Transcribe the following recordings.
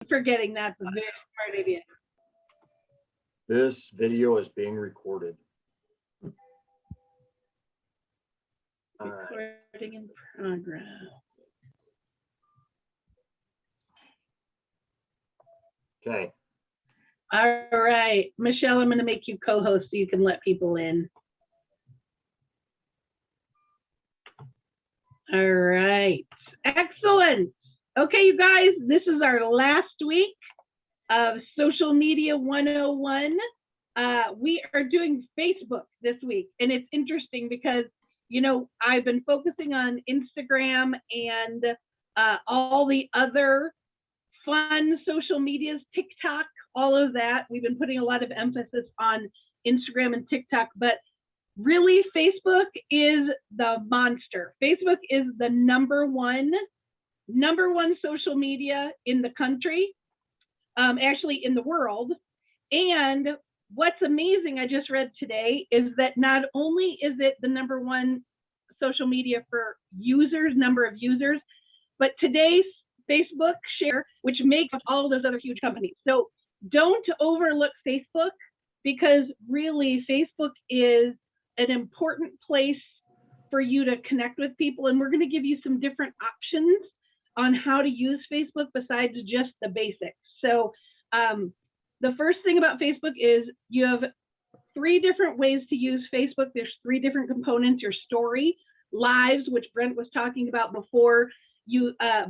forgetting that's a very smart idea. This video is being recorded. Recording in progress. Okay. All right, Michelle, I'm going to make you co-host so you can let people in. All right, excellent. Okay, you guys, this is our last week of Social Media 101. We are doing Facebook this week, and it's interesting because, you know, I've been focusing on Instagram and all the other fun social medias, TikTok, all of that. We've been putting a lot of emphasis on Instagram and TikTok, but really Facebook is the monster. Facebook is the number one social media in the country, actually in the world. And what's amazing, I just read today, is that not only is it the number one social media for users, number of users, but today's Facebook share, which makes all those other huge companies. So don't overlook Facebook, because really Facebook is an important place for you to connect with people. And we're going to give you some different options on how to use Facebook besides just the basics. So the first thing about Facebook is you have 3 different ways to use Facebook. There's 3 different components: your story, lives, which Brent was talking about before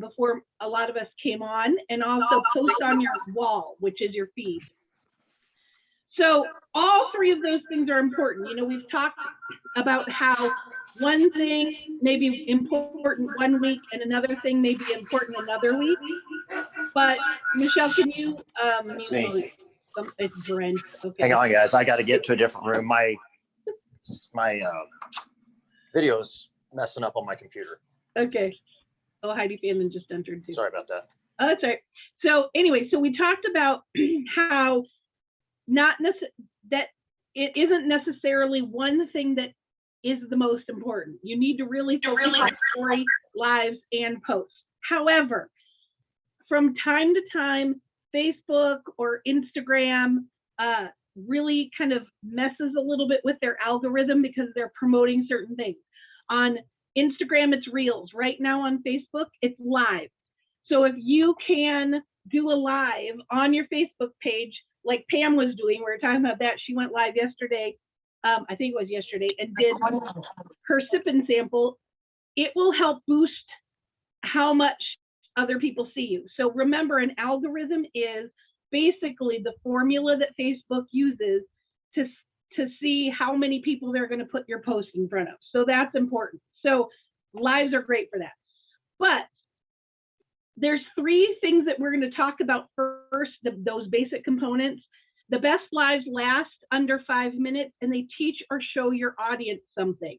before a lot of us came on, and also post on your wall, which is your feed. So all 3 of those things are important. You know, we've talked about how one thing may be important one week and another thing may be important another week. But Michelle, can you it's Brent. Okay. Hang on, guys. I got to get to a different room. My video's messing up on my computer. Okay. Oh, Heidi Fanman just entered too. Sorry about that. Oh, that's right. So anyway, so we talked about how that it isn't necessarily one thing that is the most important. You need to really focus on story, lives, and posts. However, from time to time, Facebook or Instagram really kind of messes a little bit with their algorithm because they're promoting certain things. On Instagram, it's Reels. Right now on Facebook, it's live. So if you can do a live on your Facebook page, like Pam was doing, we were talking about that. She went live yesterday, I think it was yesterday, and did her sip and sample. It will help boost how much other people see you. So remember, an algorithm is basically the formula that Facebook uses to see how many people they're going to put your post in front of. So that's important. So lives are great for that. But there's 3 things that we're going to talk about first, those basic components. The best lives last under 5 minutes, and they teach or show your audience something.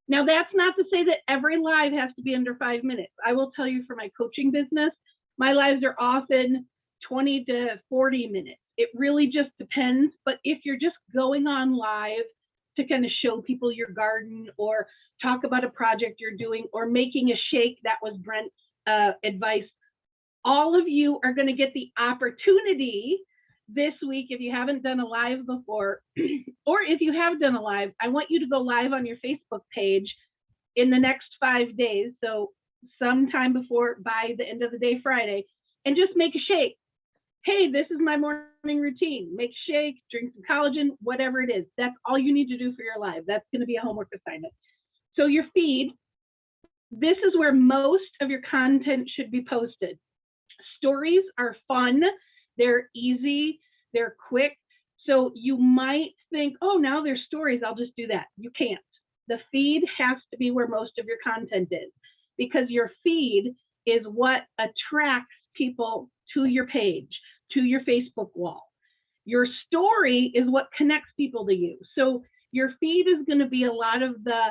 Now, that's not to say that every live has to be under 5 minutes. I will tell you, for my coaching business, my lives are often 20 to 40 minutes. It really just depends. But if you're just going on live to kind of show people your garden or talk about a project you're doing or making a shake, that was Brent's advice, all of you are going to get the opportunity this week, if you haven't done a live before, or if you have done a live, I want you to go live on your Facebook page in the next 5 days. So sometime by the end of the day, Friday, and just make a shake. Hey, this is my morning routine. Make a shake, drink some collagen, whatever it is. That's all you need to do for your live. That's going to be a homework assignment. So your feed, this is where most of your content should be posted. Stories are fun. They're easy, they're quick. So you might think, oh, now there's stories, I'll just do that. You can't. The feed has to be where most of your content is, because your feed is what attracts people to your page, to your Facebook wall. Your story is what connects people to you. So your feed is going to be a lot of the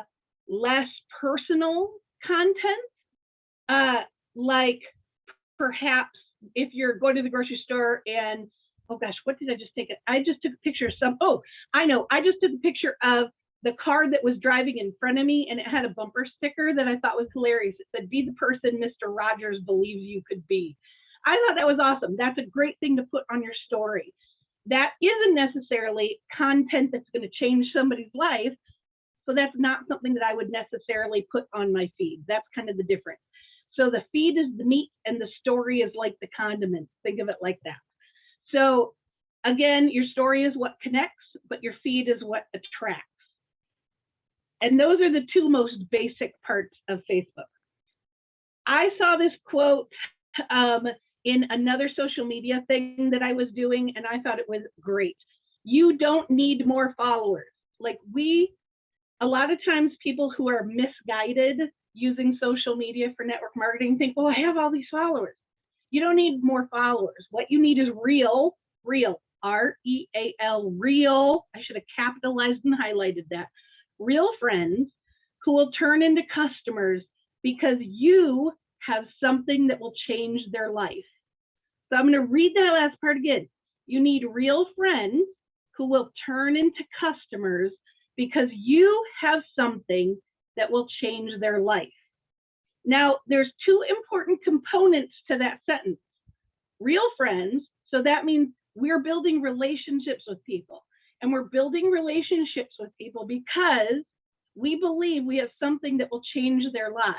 less personal content, like perhaps if you're going to the grocery store and, oh gosh, what did I just take? I just took a picture of I just took a picture of the car that was driving in front of me, and it had a bumper sticker that I thought was hilarious. It said, "Be the person Mr. Rogers believes you could be." I thought that was awesome. That's a great thing to put on your story. That isn't necessarily content that's going to change somebody's life. So that's not something that I would necessarily put on my feed. That's kind of the difference. So the feed is the meat and the story is like the condiments. Think of it like that. So again, your story is what connects, but your feed is what attracts. And those are the two most basic parts of Facebook. I saw this quote in another social media thing that I was doing, and I thought it was great. You don't need more followers. Like a lot of times people who are misguided using social media for network marketing think, well, I have all these followers. You don't need more followers. What you need is real, R-E-A-L, real. I should have capitalized and highlighted that. Real friends who will turn into customers because you have something that will change their life. So I'm going to read that last part again. You need real friends who will turn into customers because you have something that will change their life. Now, there's two important components to that sentence. Real friends, so that means we're building relationships with people. And we're building relationships with people because we believe we have something that will change their lives.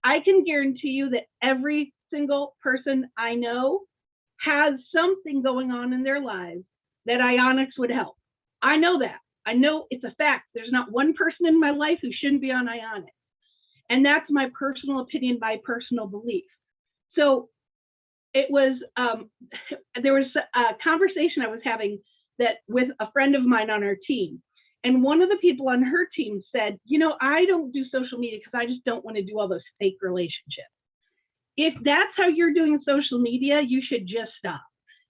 I can guarantee you that every single person I know has something going on in their lives that Ionics would help. I know that. I know it's a fact. There's not one person in my life who shouldn't be on Ionics. And that's my personal opinion, my personal belief. So it was, there was a conversation I was having that with a friend of mine on our team. And one of the people on her team said, you know, I don't do social media because I just don't want to do all those fake relationships. If that's how you're doing social media, you should just stop.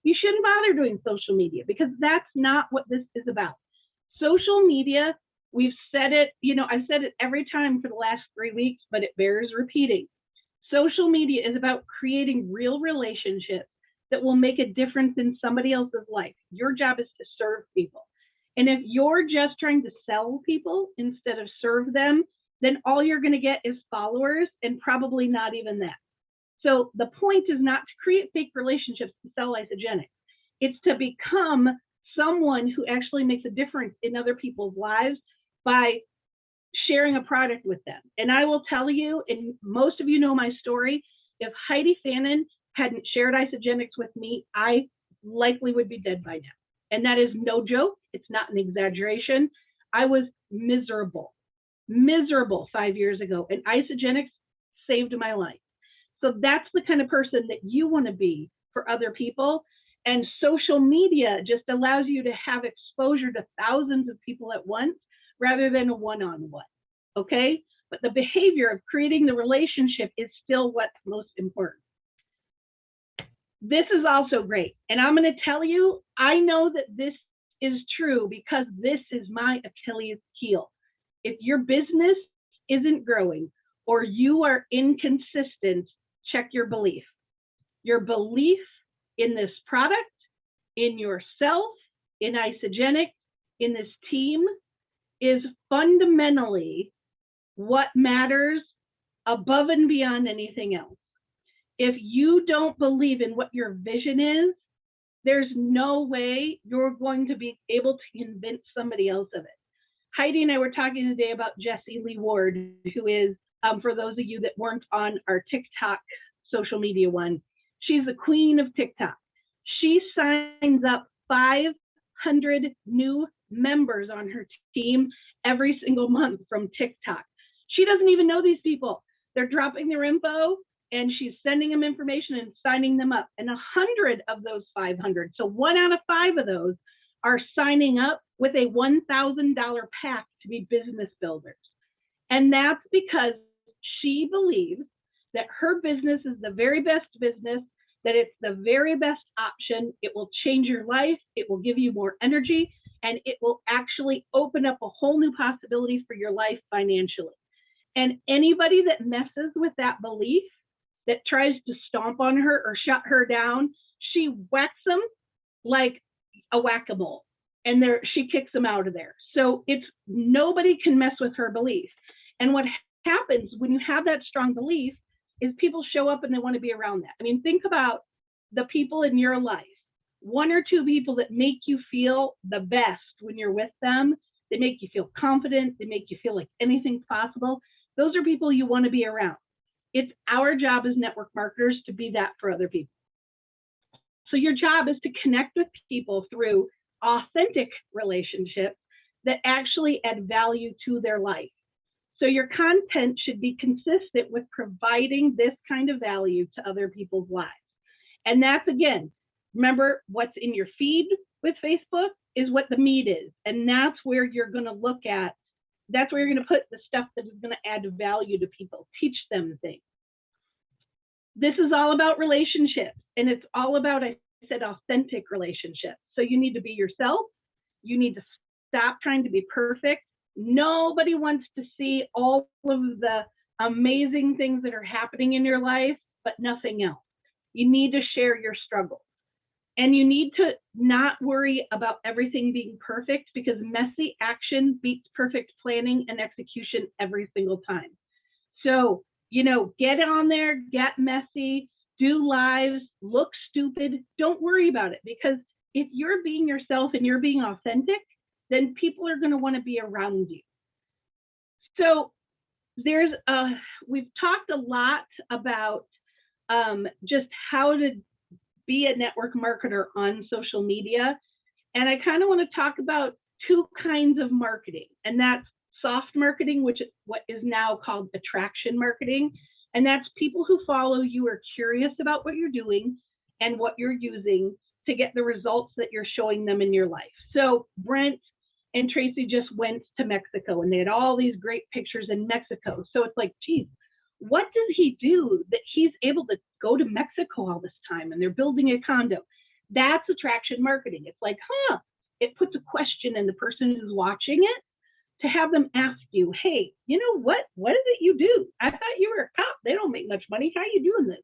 You shouldn't bother doing social media because that's not what this is about. Social media, we've said it, you know, I've said it every time for the last 3 weeks, but it bears repeating. Social media is about creating real relationships that will make a difference in somebody else's life. Your job is to serve people. And if you're just trying to sell people instead of serve them, then all you're going to get is followers and probably not even that. So the point is not to create fake relationships to sell Isagenix. It's to become someone who actually makes a difference in other people's lives by sharing a product with them. And I will tell you, and most of you know my story, if Heidi Fannin hadn't shared Isagenix with me, I likely would be dead by now. And that is no joke. It's not an exaggeration. I was miserable 5 years ago, and Isagenix saved my life. So that's the kind of person that you want to be for other people. And social media just allows you to have exposure to thousands of people at once rather than a one-on-one, okay? But the behavior of creating the relationship is still what's most important. This is also great. And I'm going to tell you, I know that this is true because this is my Achilles heel. If your business isn't growing or you are inconsistent, check your belief. Your belief in this product, in yourself, in Isagenix, in this team is fundamentally what matters above and beyond anything else. If you don't believe in what your vision is, there's no way you're going to be able to convince somebody else of it. Heidi and I were talking today about Jessie Lee Ward, who is, for those of you that weren't on our TikTok social media one, she's the queen of TikTok. She signs up 500 new members on her team every single month from TikTok. She doesn't even know these people. They're dropping their info and she's sending them information and signing them up. And 100 of those 500, so 1 out of 5 of those are signing up with a $1,000 pack to be business builders. And that's because she believes that her business is the very best business, that it's the very best option. It will change your life. It will give you more energy, and it will actually open up a whole new possibility for your life financially. And anybody that messes with that belief, that tries to stomp on her or shut her down, she whacks them like a whack-a-mole, and she kicks them out of there. So it's nobody can mess with her belief. And what happens when you have that strong belief is people show up and they want to be around that. I mean, think about the people in your life, one or two people that make you feel the best when you're with them. They make you feel confident. They make you feel like anything's possible. Those are people you want to be around. It's our job as network marketers to be that for other people. So your job is to connect with people through authentic relationships that actually add value to their life. So your content should be consistent with providing this kind of value to other people's lives. And that's, again, remember, what's in your feed with Facebook is what the meat is. And that's where you're going to look at, that's where you're going to put the stuff that is going to add value to people, teach them things. This is all about relationships, and it's all about, I said, authentic relationships. So you need to be yourself. You need to stop trying to be perfect. Nobody wants to see all of the amazing things that are happening in your life, but nothing else. You need to share your struggles. And you need to not worry about everything being perfect, because messy action beats perfect planning and execution every single time. So, get on there, get messy, do lives, look stupid. Don't worry about it, because if you're being yourself and you're being authentic, then people are going to want to be around you. So we've talked a lot about just how to be a network marketer on social media. And I kind of want to talk about two kinds of marketing, and that's soft marketing, which is what is now called attraction marketing. And that's people who follow you are curious about what you're doing and what you're using to get the results that you're showing them in your life. So Brent and Tracy just went to Mexico, and they had all these great pictures in Mexico. So it's like, geez, what does he do that he's able to go to Mexico all this time, and they're building a condo? That's attraction marketing. It's like, it puts a question in the person who's watching it to have them ask you, hey, what is it you do? I thought you were a cop. They don't make much money. How are you doing this?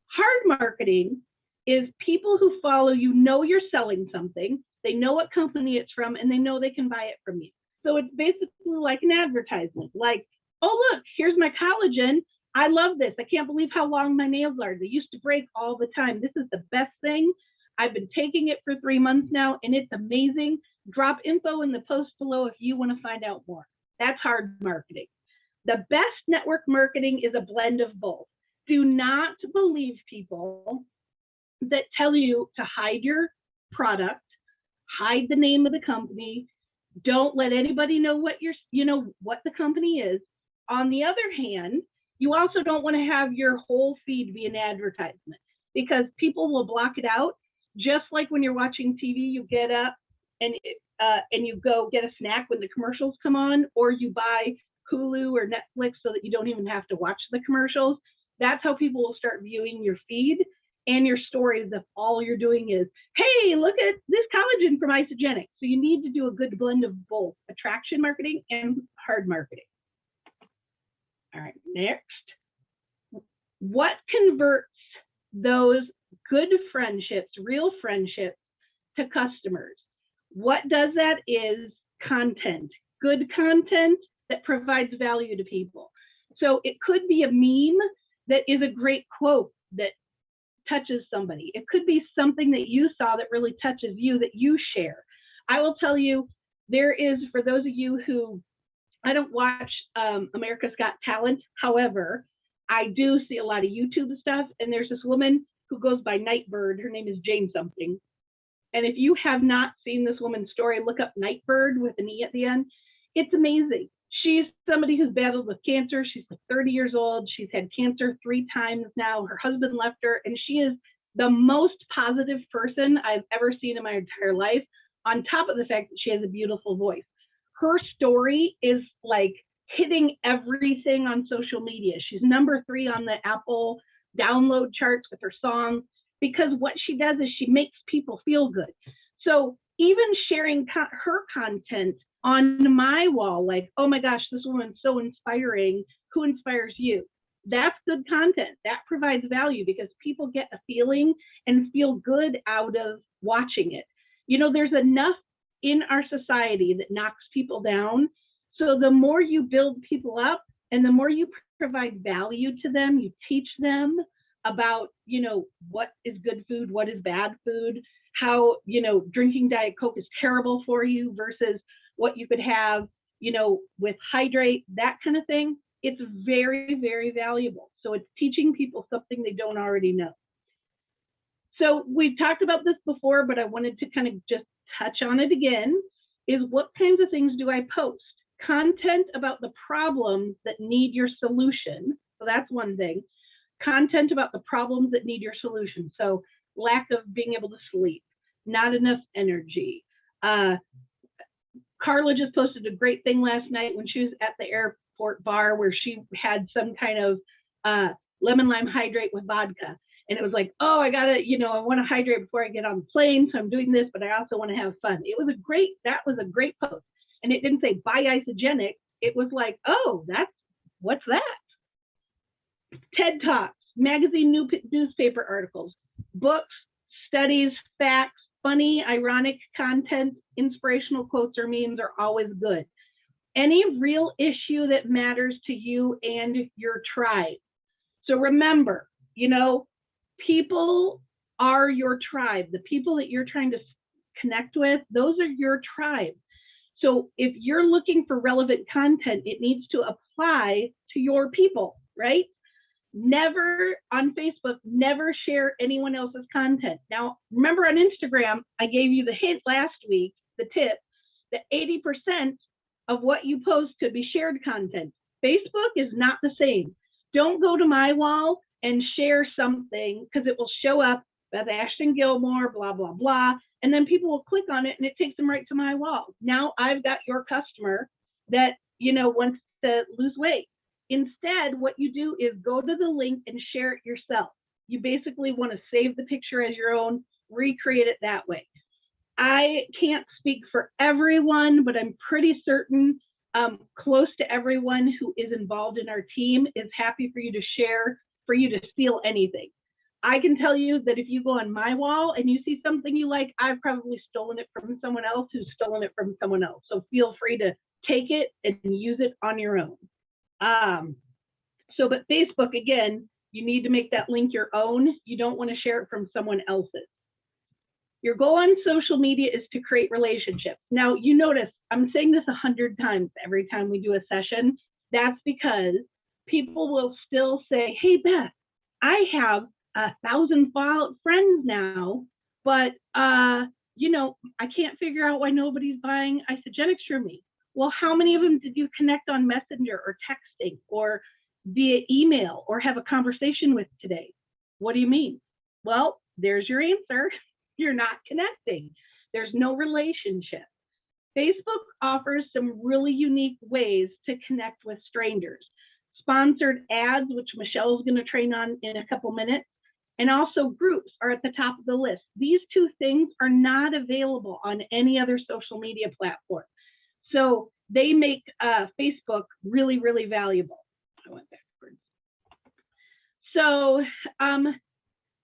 Hard marketing is people who follow you know you're selling something. They know what company it's from, and they know they can buy it from you. So it's basically like an advertisement, like, oh, look, here's my collagen. I love this. I can't believe how long my nails are. They used to break all the time. This is the best thing. I've been taking it for 3 months now, and it's amazing. Drop info in the post below if you want to find out more. That's hard marketing. The best network marketing is a blend of both. Do not believe people that tell you to hide your product, hide the name of the company. Don't let anybody know what what the company is. On the other hand, you also don't want to have your whole feed be an advertisement, because people will block it out. Just like when you're watching TV, you get up and you go get a snack when the commercials come on, or you buy Hulu or Netflix so that you don't even have to watch the commercials. That's how people will start viewing your feed and your stories if all you're doing is, hey, look at this collagen from Isogenic. So you need to do a good blend of both attraction marketing and hard marketing. All right, next. What converts those good friendships, real friendships, to customers? What does that is content, good content that provides value to people. So it could be a meme that is a great quote that touches somebody. It could be something that you saw that really touches you that you share. I will tell you, there is, for those of you who, I don't watch America's Got Talent. However, I do see a lot of YouTube stuff, and there's this woman who goes by Nightbird. Her name is Jane something. And if you have not seen this woman's story, look up Nightbird with an E at the end. It's amazing. She's somebody who's battled with cancer. She's like 30 years old. She's had cancer 3 times now. Her husband left her, and she is the most positive person I've ever seen in my entire life, on top of the fact that she has a beautiful voice. Her story is like hitting everything on social media. She's number 3 on the Apple download charts with her song, because what she does is she makes people feel good. So even sharing her content on my wall, like, oh my gosh, this woman's so inspiring. Who inspires you? That's good content. That provides value, because people get a feeling and feel good out of watching it. There's enough in our society that knocks people down. So the more you build people up and the more you provide value to them, you teach them, about, what is good food, what is bad food, how, drinking Diet Coke is terrible for you versus what you could have, with hydrate, that kind of thing. It's very, very valuable. So it's teaching people something they don't already know. So we've talked about this before, but I wanted to kind of just touch on it again, is what kinds of things do I post? Content about the problems that need your solution. So that's one thing. Content about the problems that need your solution. So lack of being able to sleep, not enough energy. Carla just posted a great thing last night when she was at the airport bar where she had some kind of lemon lime hydrate with vodka. And it was like, oh, I want to hydrate before I get on the plane. So I'm doing this, but I also want to have fun. That was a great post. And it didn't say buy isogenic. It was like, oh, what's that? TED Talks, magazine newspaper articles, books, studies, facts, funny, ironic content, inspirational quotes or memes are always good. Any real issue that matters to you and your tribe. So remember, people are your tribe. The people that you're trying to connect with, those are your tribe. So if you're looking for relevant content, it needs to apply to your people, right? Never on Facebook, never share anyone else's content. Now, remember on Instagram, I gave you the hint last week, the tip, that 80% of what you post could be shared content. Facebook is not the same. Don't go to my wall and share something because it will show up Beth Ashton Gilmore, blah, blah, blah. And then people will click on it and it takes them right to my wall. Now I've got your customer that, wants to lose weight. Instead, what you do is go to the link and share it yourself. You basically want to save the picture as your own, recreate it that way. I can't speak for everyone, but I'm pretty certain close to everyone who is involved in our team is happy for you to share, for you to steal anything. I can tell you that if you go on my wall and you see something you like, I've probably stolen it from someone else who's stolen it from someone else. So feel free to take it and use it on your own. But Facebook, again, you need to make that link your own. You don't want to share it from someone else's. Your goal on social media is to create relationships. Now, you notice I'm saying this 100 times every time we do a session. That's because people will still say, hey, Beth, I have 1,000 friends now, but I can't figure out why nobody's buying Isogenics from me. Well, how many of them did you connect on Messenger or texting or via email or have a conversation with today? What do you mean? Well, there's your answer. You're not connecting. There's no relationship. Facebook offers some really unique ways to connect with strangers. Sponsored ads, which Michelle's going to train on in a couple minutes, and also groups are at the top of the list. These two things are not available on any other social media platform. So they make Facebook really, really valuable. I went backwards. So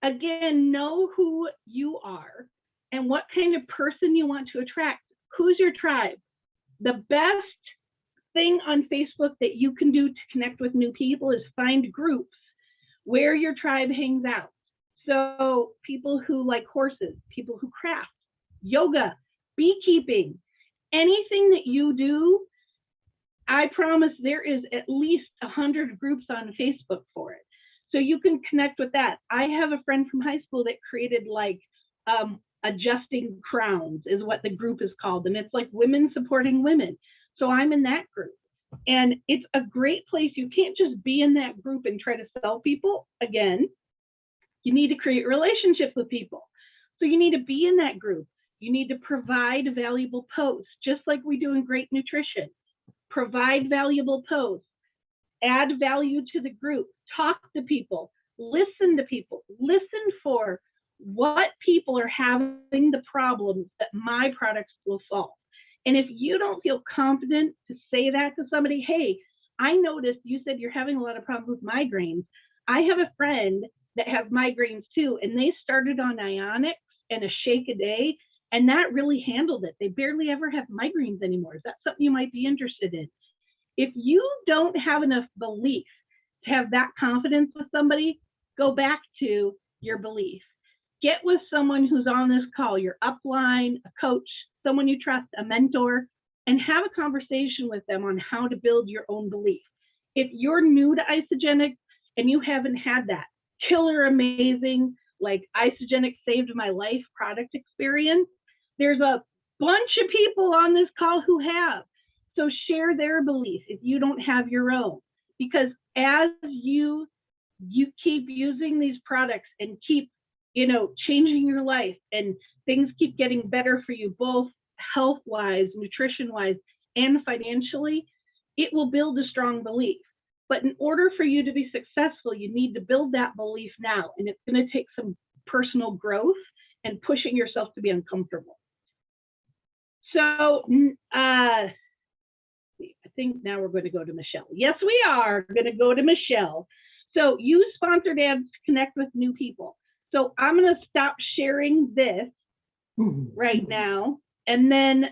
again, know who you are and what kind of person you want to attract. Who's your tribe? The best thing on Facebook that you can do to connect with new people is find groups where your tribe hangs out. So people who like horses, people who craft, yoga, beekeeping, anything that you do, I promise there is at least 100 groups on Facebook for it. So you can connect with that. I have a friend from high school that created like Adjusting Crowns is what the group is called. And it's like women supporting women. So I'm in that group. And it's a great place. You can't just be in that group and try to sell people. Again, you need to create relationships with people. So you need to be in that group. You need to provide valuable posts, just like we do in Great Nutrition. Provide valuable posts, add value to the group, talk to people, listen to people, listen for what people are having the problems that my products will solve. And if you don't feel confident to say that to somebody, hey, I noticed you said you're having a lot of problems with migraines. I have a friend that has migraines too, and they started on Ionics and a shake a day, and that really handled it. They barely ever have migraines anymore. Is that something you might be interested in? If you don't have enough belief to have that confidence with somebody, go back to your belief. Get with someone who's on this call, your upline, a coach, someone you trust, a mentor, and have a conversation with them on how to build your own belief. If you're new to Isagenix and you haven't had that killer amazing, like Isagenix saved my life product experience, there's a bunch of people on this call who have. So share their belief if you don't have your own, because as you keep using these products and keep, changing your life, and things keep getting better for you, both health-wise, nutrition-wise, and financially, it will build a strong belief. But in order for you to be successful, you need to build that belief now. And it's going to take some personal growth and pushing yourself to be uncomfortable. So I think now we're going to go to Michelle. Yes, we are going to go to Michelle. So use sponsored ads to connect with new people. So I'm going to stop sharing this right now. And then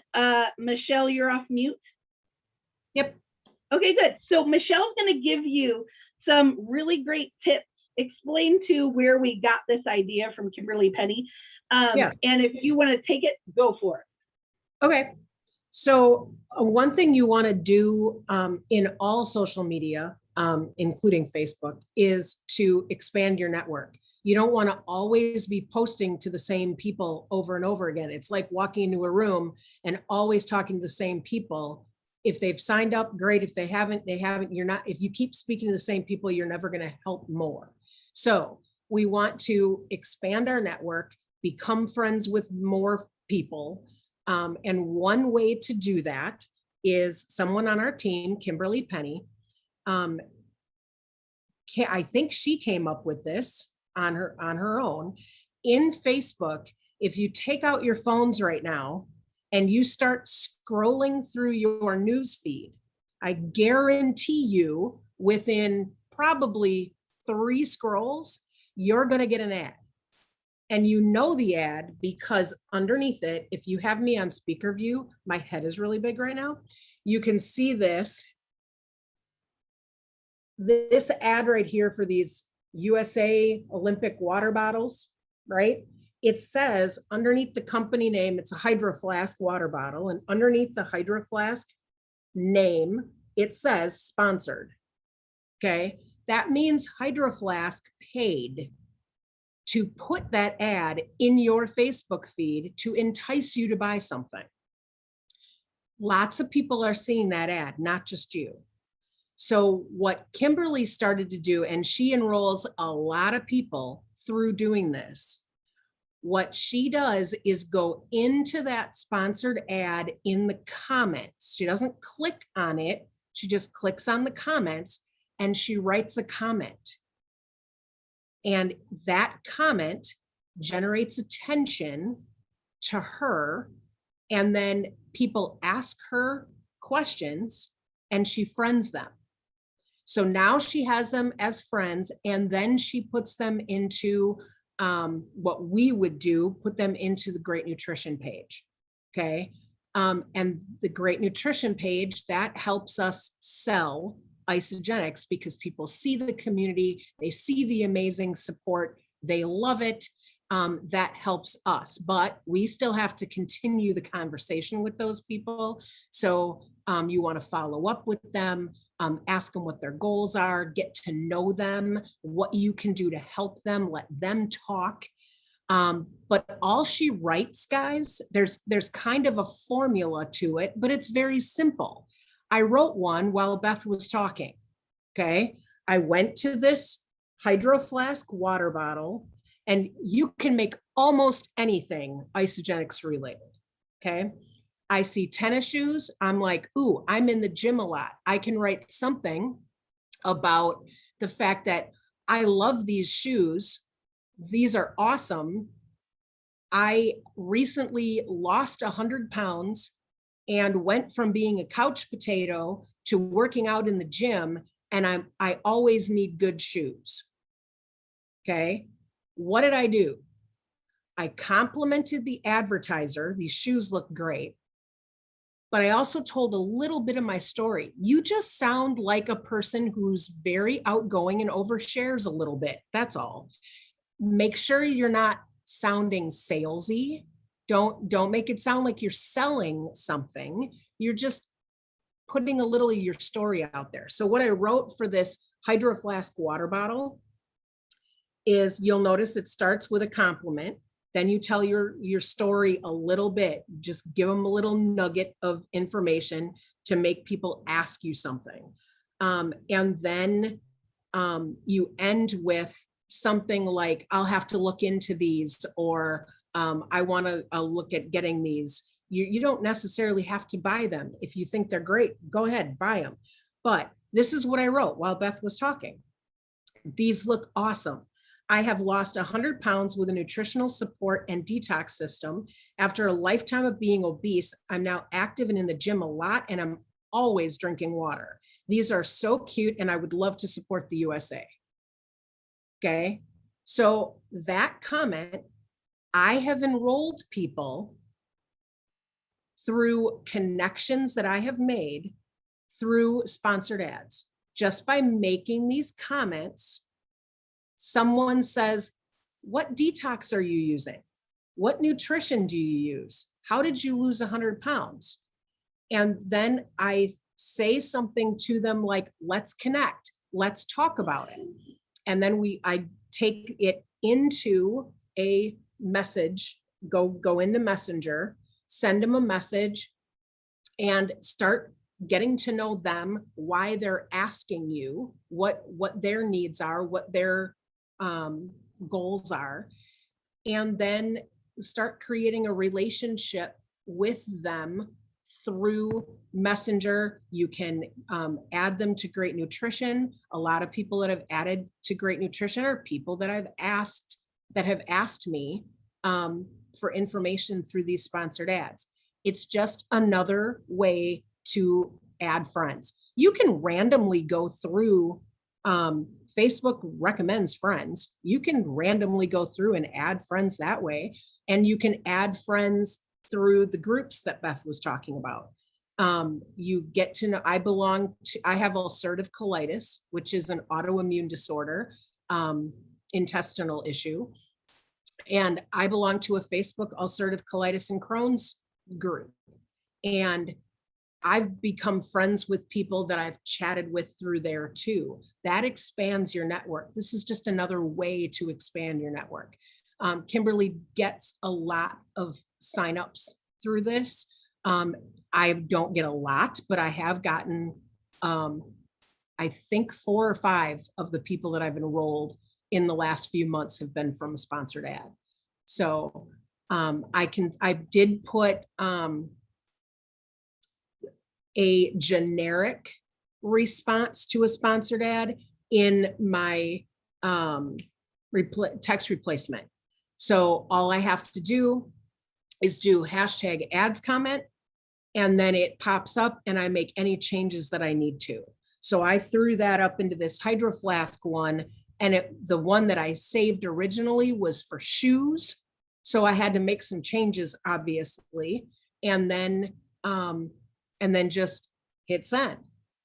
Michelle, you're off mute. Yep. Okay, good. So Michelle's going to give you some really great tips, explain to where we got this idea from Kimberly Penny. And if you want to take it, go for it. Okay. So one thing you want to do in all social media, including Facebook, is to expand your network. You don't want to always be posting to the same people over and over again. It's like walking into a room and always talking to the same people. If they've signed up, great. If they haven't, they haven't. You're not, if you keep speaking to the same people, you're never going to help more. So we want to expand our network, become friends with more people. And one way to do that is someone on our team, Kimberly Penny. I think she came up with this on her own. In Facebook, if you take out your phones right now and you start scrolling through your news feed, I guarantee you within probably 3 scrolls, you're going to get an ad. And you know the ad because underneath it, if you have me on speaker view, my head is really big right now. You can see this ad right here for these USA Olympic water bottles, right? It says underneath the company name, it's a Hydro Flask water bottle. And underneath the Hydro Flask name, it says sponsored. Okay. That means Hydro Flask paid to put that ad in your Facebook feed to entice you to buy something. Lots of people are seeing that ad, not just you. So what Kimberly started to do, and she enrolls a lot of people through doing this, what she does is go into that sponsored ad in the comments. She doesn't click on it. She just clicks on the comments and she writes a comment. And that comment generates attention to her. And then people ask her questions and she friends them. So now she has them as friends, and then she puts them into what we would do, put them into the Great Nutrition page. Okay. And the Great Nutrition page, that helps us sell Isagenix because people see the community, they see the amazing support, they love it. That helps us, but we still have to continue the conversation with those people. So you want to follow up with them, ask them what their goals are, get to know them, what you can do to help them, let them talk. But all she writes, guys, there's kind of a formula to it, but it's very simple. I wrote one while Beth was talking. Okay. I went to this Hydro Flask water bottle, and you can make almost anything Isagenix related. Okay. I see tennis shoes. I'm like, ooh, I'm in the gym a lot. I can write something about the fact that I love these shoes. These are awesome. I recently lost 100 pounds and went from being a couch potato to working out in the gym. And I always need good shoes. Okay. What did I do? I complimented the advertiser. These shoes look great. but I also told a little bit of my story. You just sound like a person who's very outgoing and overshares a little bit. That's all. Make sure you're not sounding salesy. Don't make it sound like you're selling something. You're just putting a little of your story out there. So what I wrote for this Hydro Flask water bottle is, you'll notice it starts with a compliment. Then you tell your story a little bit, just give them a little nugget of information to make people ask you something. And then you end with something like, I'll have to look into these, or I want to look at getting these. You don't necessarily have to buy them. If you think they're great, go ahead, buy them. But this is what I wrote while Beth was talking. These look awesome. I have lost 100 pounds with a nutritional support and detox system. After a lifetime of being obese, I'm now active and in the gym a lot, and I'm always drinking water. These are so cute, and I would love to support the USA. Okay, so that comment, I have enrolled people through connections that I have made through sponsored ads. Just by making these comments, someone says, what detox are you using? What nutrition do you use? How did you lose 100 pounds? And then I say something to them like, let's connect, let's talk about it. And then I take it into a message, go into Messenger, send them a message, and start getting to know them, why they're asking you, what their needs are, what their goals are, and then start creating a relationship with them through Messenger. You can add them to Great Nutrition. A lot of people that have added to Great Nutrition are people that have asked me for information through these sponsored ads. It's just another way to add friends. You can randomly go through, Facebook recommends friends. You can randomly go through and add friends that way. And you can add friends through the groups that Beth was talking about. You get to know, I have ulcerative colitis, which is an autoimmune disorder, intestinal issue. And I belong to a Facebook ulcerative colitis and Crohn's group. And I've become friends with people that I've chatted with through there too. That expands your network. This is just another way to expand your network. Kimberly gets a lot of signups through this. I don't get a lot, but I have gotten, I think 4 or 5 of the people that I've enrolled in the last few months have been from a sponsored ad. So I did put a generic response to a sponsored ad in my text replacement. So all I have to do is do #ads comment, and then it pops up and I make any changes that I need to. So I threw that up into this Hydro Flask one, and the one that I saved originally was for shoes. So I had to make some changes, obviously, and then just hit send.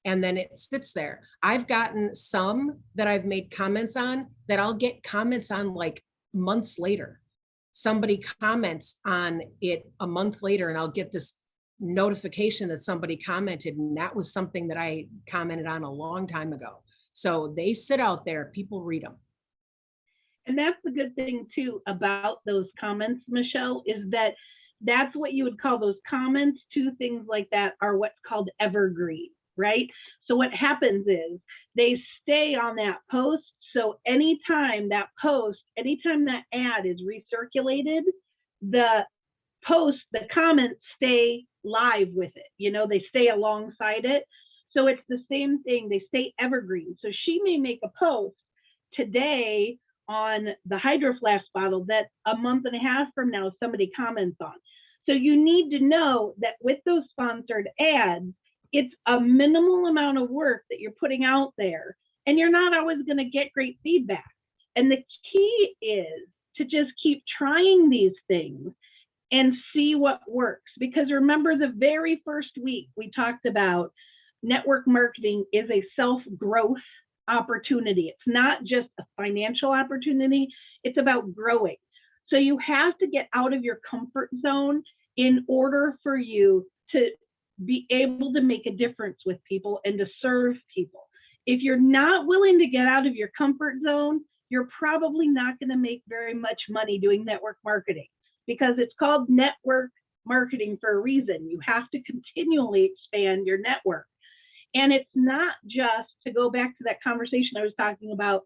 And then it sits there. I've gotten some that I've made comments on that I'll get comments on like months later. Somebody comments on it a month later, and I'll get this notification that somebody commented, and that was something that I commented on a long time ago. So they sit out there, people read them. And that's the good thing too about those comments, Michelle, is that that's what you would call those comments to things like that are what's called evergreen, right? So what happens is they stay on that post. So anytime that ad is recirculated, the comments stay live with it. They stay alongside it. So it's the same thing. They stay evergreen. So she may make a post today on the Hydro Flask bottle that a month and a half from now somebody comments on. So you need to know that with those sponsored ads, it's a minimal amount of work that you're putting out there, and you're not always going to get great feedback. And the key is to just keep trying these things and see what works. Because remember, the very first week we talked about network marketing is a self-growth opportunity. It's not just a financial opportunity, it's about growing. So you have to get out of your comfort zone in order for you to be able to make a difference with people and to serve people. If you're not willing to get out of your comfort zone, you're probably not going to make very much money doing network marketing, because it's called network marketing for a reason. You have to continually expand your network. And it's not just, to go back to that conversation I was talking about,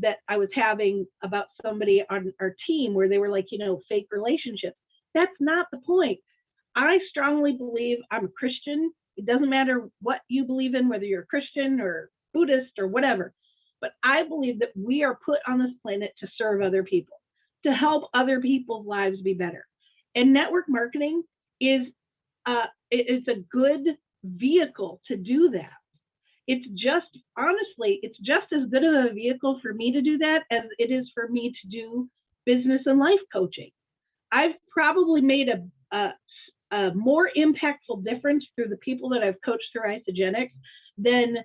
that I was having about somebody on our team where they were like, fake relationships. That's not the point. I strongly believe, I'm a Christian. It doesn't matter what you believe in, whether you're a Christian or Buddhist or whatever, but I believe that we are put on this planet to serve other people, to help other people's lives be better. And network marketing is it's a good vehicle to do that. It's just, honestly, it's just as good of a vehicle for me to do that as it is for me to do business and life coaching. I've probably made a more impactful difference through the people that I've coached through Isogenics than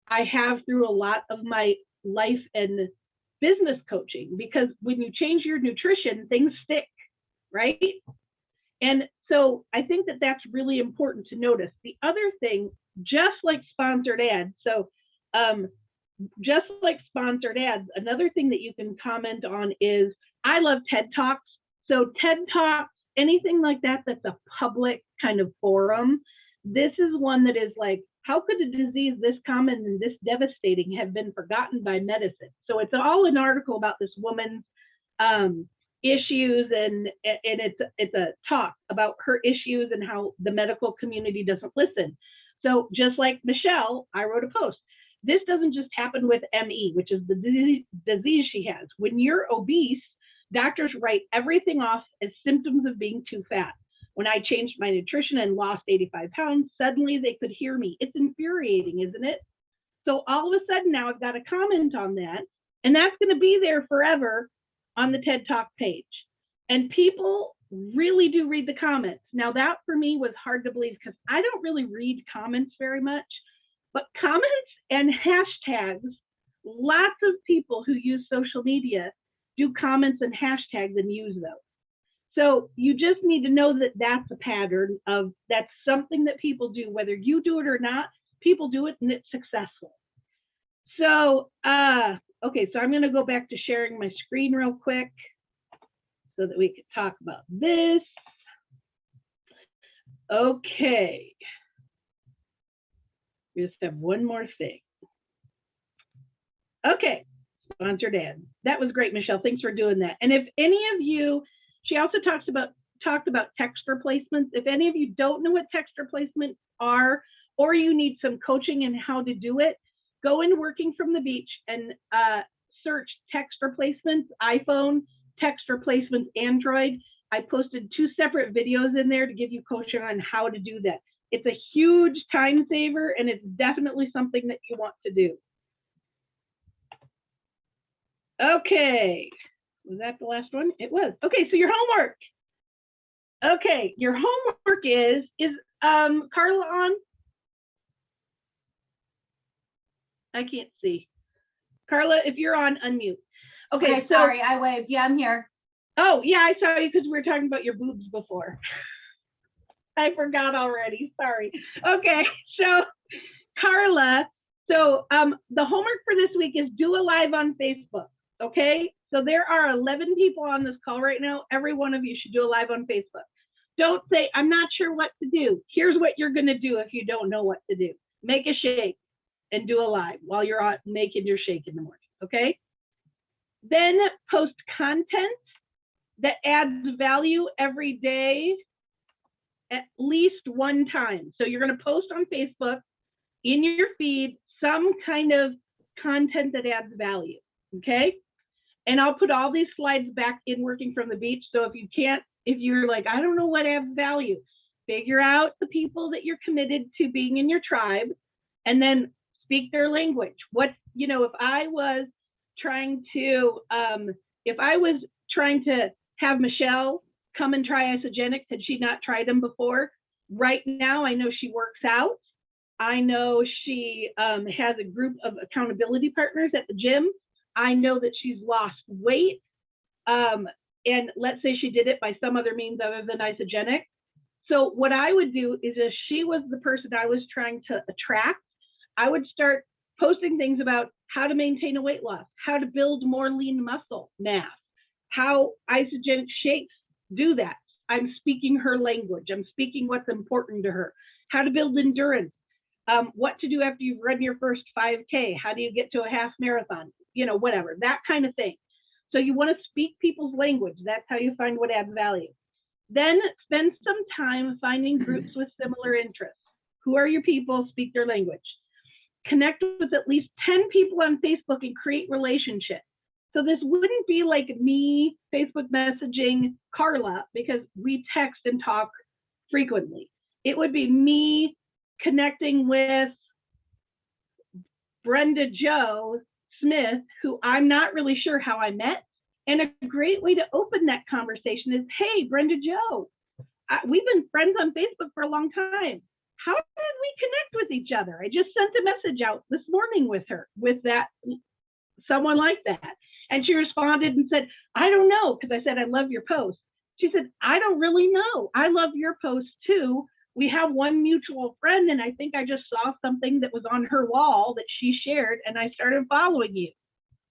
I have through a lot of my life and business coaching, because when you change your nutrition, things stick, right? And so I think that that's really important to notice. The other thing, just like sponsored ads, just like sponsored ads, another thing that you can comment on is, I love TED Talks. So TED Talks, anything like that that's a public kind of forum, this is one that is like, how could a disease this common and this devastating have been forgotten by medicine? So it's all an article about this woman's issues, and it's a talk about her issues and how the medical community doesn't listen. So just like Michelle, I wrote a post. This doesn't just happen with ME, which is the disease she has. When you're obese, doctors write everything off as symptoms of being too fat. When I changed my nutrition and lost 85 pounds, suddenly they could hear me. It's infuriating, isn't it? So all of a sudden now I've got a comment on that, and that's going to be there forever on the TED Talk page. And people really do read the comments. Now that for me was hard to believe, because I don't really read comments very much, but comments and hashtags, lots of people who use social media do comments and hashtags and use those. So you just need to know that that's a pattern of, that's something that people do, whether you do it or not, people do it and it's successful. So, okay, so I'm going to go back to sharing my screen real quick so that we can talk about this. Okay. We just have one more thing. Okay, sponsored ad. That was great, Michelle. Thanks for doing that. And if any of you, she also talked about text replacements. If any of you don't know what text replacements are, or you need some coaching in how to do it, go into Working from the Beach and search text replacements, iPhone, text replacements, Android. I posted 2 separate videos in there to give you coaching on how to do that. It's a huge time saver, and it's definitely something that you want to do. Okay, was that the last one? It was. Okay, so your homework. Okay, your homework is Carla on? I can't see. Carla, if you're on, unmute. Okay, so, sorry, I waved. Yeah, I'm here. Oh, yeah, I saw you because we were talking about your boobs before. I forgot already, sorry. Okay, so Carla, so the homework for this week is do a live on Facebook, okay? So there are 11 people on this call right now. Every one of you should do a live on Facebook. Don't say, I'm not sure what to do. Here's what you're gonna do if you don't know what to do. Make a shake and do a live while you're out making your shake in the morning, okay? Then post content that adds value every day at least one time. So you're going to post on Facebook in your feed some kind of content that adds value, okay? And I'll put all these slides back in Working from the Beach. So if you're like, I don't know what adds value, figure out the people that you're committed to being in your tribe and then speak their language. If I was trying to have Michelle come and try Isogenics. Had she not tried them before? Right now, I know she works out. I know she has a group of accountability partners at the gym. I know that she's lost weight. And let's say she did it by some other means other than Isogenic. So what I would do is if she was the person I was trying to attract, I would start posting things about how to maintain a weight loss, how to build more lean muscle mass, how Isogenic shakes do that. I'm speaking her language. I'm speaking what's important to her, how to build endurance, what to do after you've run your first 5K, how do you get to a half marathon, whatever, that kind of thing. So you want to speak people's language. That's how you find what adds value. Then spend some time finding groups with similar interests. Who are your people? Speak their language. Connect with at least 10 people on Facebook and create relationships. So this wouldn't be like me Facebook messaging Carla because we text and talk frequently. It would be me connecting with Brenda Jo Smith, who I'm not really sure how I met. And a great way to open that conversation is, hey, Brenda Jo, we've been friends on Facebook for a long time. How did we connect with each other? I just sent a message out this morning with her, with that, someone like that. And she responded and said, I don't know, because I said, I love your post. She said, I don't really know. I love your post too. We have one mutual friend, and I think I just saw something that was on her wall that she shared, and I started following you.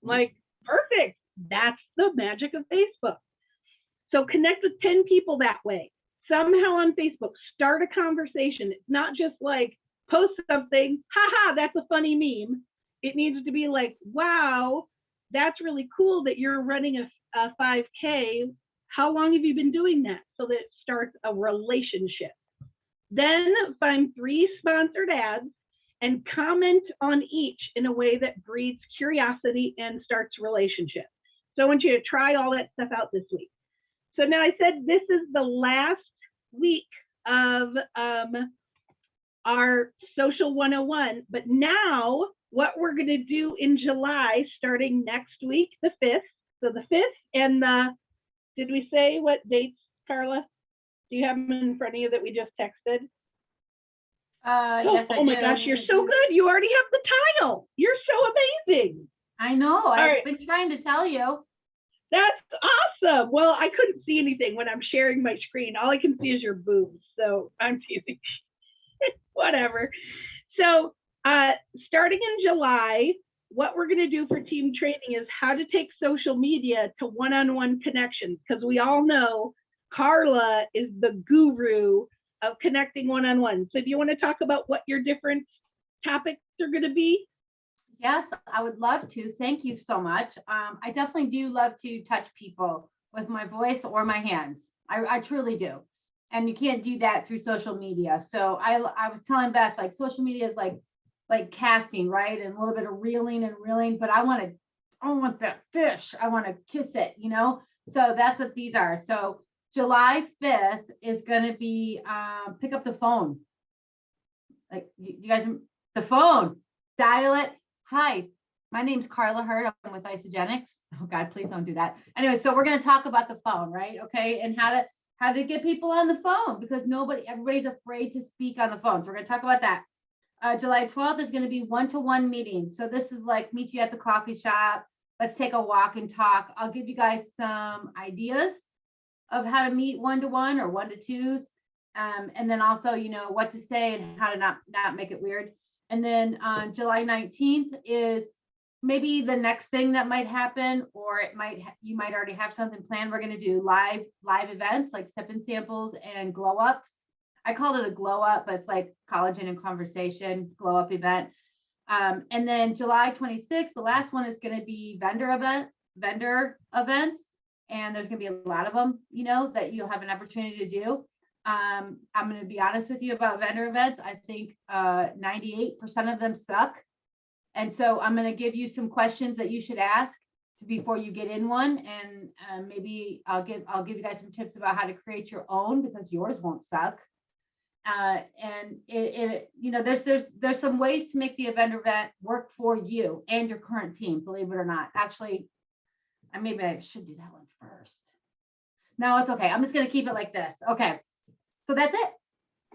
I'm like, perfect. That's the magic of Facebook. So connect with 10 people that way. Somehow on Facebook, start a conversation. It's not just like post something, haha, that's a funny meme. It needs to be like, wow, that's really cool that you're running a 5K. How long have you been doing that? So that it starts a relationship. Then find 3 sponsored ads and comment on each in a way that breeds curiosity and starts relationship. So I want you to try all that stuff out this week. So now I said this is the last week of our Social 101, but now what we're going to do in July, starting next week, the 5th. So the 5th and did we say what dates, Carla? Do you have them in front of you that we just texted? Yes, I oh my do. gosh, you're so good. You already have the title. You're so amazing. I know. I've right. been trying to tell you. That's awesome. Well, I couldn't see anything when I'm sharing my screen. All I can see is your boobs. So I'm teasing. Whatever. So starting in July, what we're going to do for team training is how to take social media to one-on-one connections, because we all know Carla is the guru of connecting one-on-one. So do you want to talk about what your different topics are going to be? Yes, I would love to. Thank you so much. I definitely do love to touch people with my voice or my hands. I truly do. And you can't do that through social media. So I was telling Beth, like social media is like casting, right? And a little bit of reeling, but I want that fish. I want to kiss it, So that's what these are. So July 5th is going to be pick up the phone. Like you guys, the phone, dial it. Hi, my name's Carla Hurd. I'm with Isogenics. Oh God, please don't do that. Anyway, so we're going to talk about the phone, right? Okay. And how to get people on the phone, because everybody's afraid to speak on the phone. So we're going to talk about that. July 12th is going to be one-to-one meetings. So this is like meet you at the coffee shop. Let's take a walk and talk. I'll give you guys some ideas of how to meet one-to-one or one-to-twos. And then also, what to say and how to not make it weird. And then on July 19th is maybe the next thing that might happen, or you might already have something planned. We're going to do live events like sip and samples and glow ups. I called it a glow up, but it's like collagen and conversation glow up event. And then July 26th, the last one is going to be vendor events. And there's going to be a lot of them, that you'll have an opportunity to do. I'm going to be honest with you about vendor events. I think 98% of them suck. And so I'm going to give you some questions that you should ask before you get in one. And maybe I'll give you guys some tips about how to create your own, because yours won't suck. And there's some ways to make the vendor event work for you and your current team, believe it or not. Actually, maybe I should do that one first. No, it's okay. I'm just gonna keep it like this. Okay. So that's it.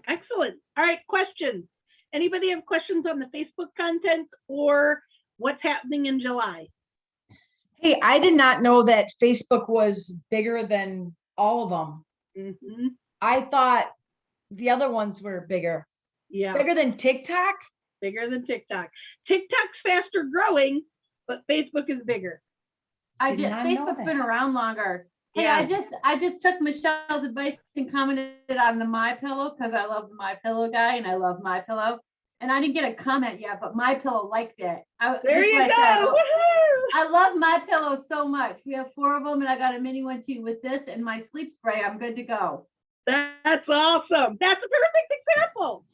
Excellent. All right, questions. Anybody have questions on the Facebook content or what's happening in July? Hey, I did not know that Facebook was bigger than all of them. Mhm. I thought the other ones were bigger. Yeah, Bigger than TikTok? bigger than TikTok. TikTok's faster growing, but Facebook is bigger. I Did just, not know Facebook's been that. around longer. Hey, Yeah. I just took Michelle's advice and commented on the My Pillow because I love the My Pillow guy and I love My Pillow. And I didn't get a comment yet, but My Pillow liked it. There This is you what go. I said. Woohoo! I love My Pillow so much. We have 4 of them and I got a mini one too. With this and my sleep spray, I'm good to go. That's awesome. That's a perfect example.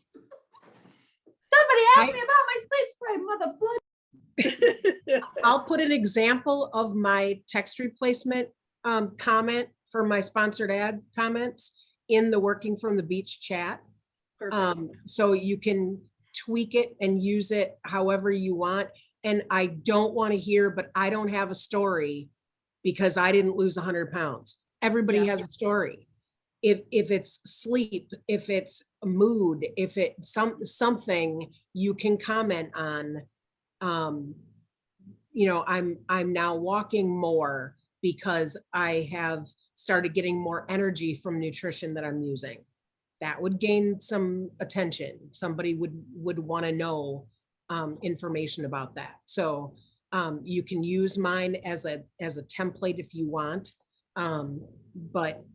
Somebody asked I- me about my sleep spray, mother blood. I'll put an example of my text replacement comment for my sponsored ad comments in the Working from the Beach chat. Perfect. So you can tweak it and use it however you want. And I don't want to hear, but I don't have a story because I didn't lose 100 pounds. Everybody Yeah. has a story. If it's sleep, if it's mood, if it's something you can comment on. I'm now walking more because I have started getting more energy from nutrition that I'm using. That would gain some attention. Somebody would want to know information about that. So you can use mine as a template if you want, but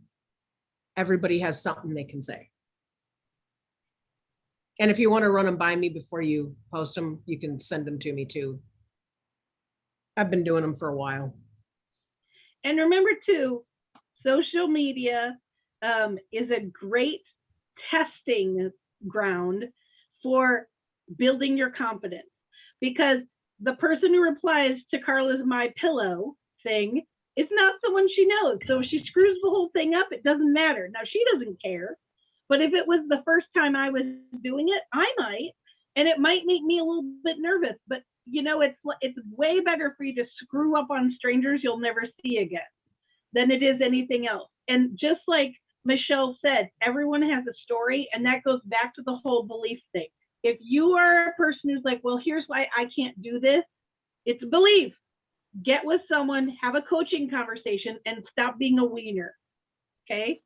everybody has something they can say. And if you want to run them by me before you post them, you can send them to me too. I've been doing them for a while. And remember too, social media is a great testing ground for building your confidence, because the person who replies to Carla's My Pillow thing is not someone she knows. So if she screws the whole thing up, it doesn't matter. Now she doesn't care, but if it was the first time I was doing it, I might, and it might make me a little bit nervous, but it's way better for you to screw up on strangers you'll never see again than it is anything else. And just like Michelle said, everyone has a story, and that goes back to the whole belief thing. If you are a person who's like, well, here's why I can't do this, it's a belief. Get with someone, have a coaching conversation, and stop being a wiener. Okay?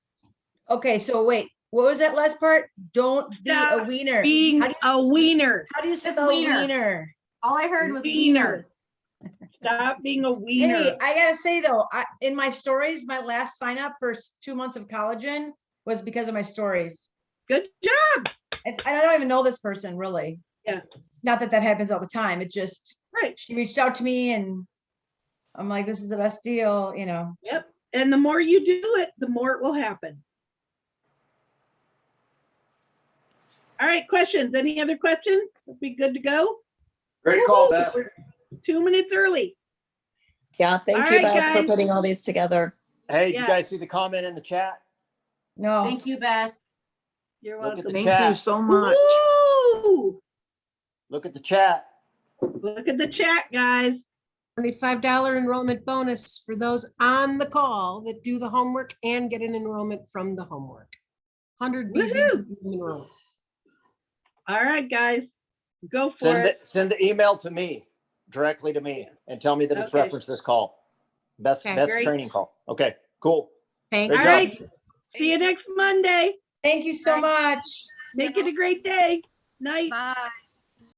Okay, so wait, what was that last part? Don't be a Stop wiener. Being How do you- a wiener. How do you It's spell wiener. wiener? All I heard was Wiener. wiener. Stop being a wiener. Hey, I gotta say though, in my stories, my last sign up for 2 months of collagen was because of my stories. Good job. I don't even know this person really. Yeah. Not that happens all the time. It just, Right. she reached out to me and I'm like, this is the best deal, Yep. And the more you do it, the more it will happen. All right, questions. Any other questions? We'll be good to go. Great call, Beth. We're 2 minutes early. Yeah, thank All you, right, Beth, for guys. putting all these together. Hey, did Yeah. you guys see the comment in the chat? No. Thank you, Beth. You're Look at welcome. the Thank you chat. so much. Woo! Look at the chat. Look at the chat, guys. $25 enrollment bonus for those on the call that do the homework and get an enrollment from the homework. 100 BV Woohoo! enrollment. All right, guys. Go for it. Send the email to me, directly to me, and tell me that it's Okay. referenced this call. Beth's Okay, great. training call. Okay, cool. Thank Great All you. job. right. See you next Monday. Thank you so much. Make it a great day. Night. Bye.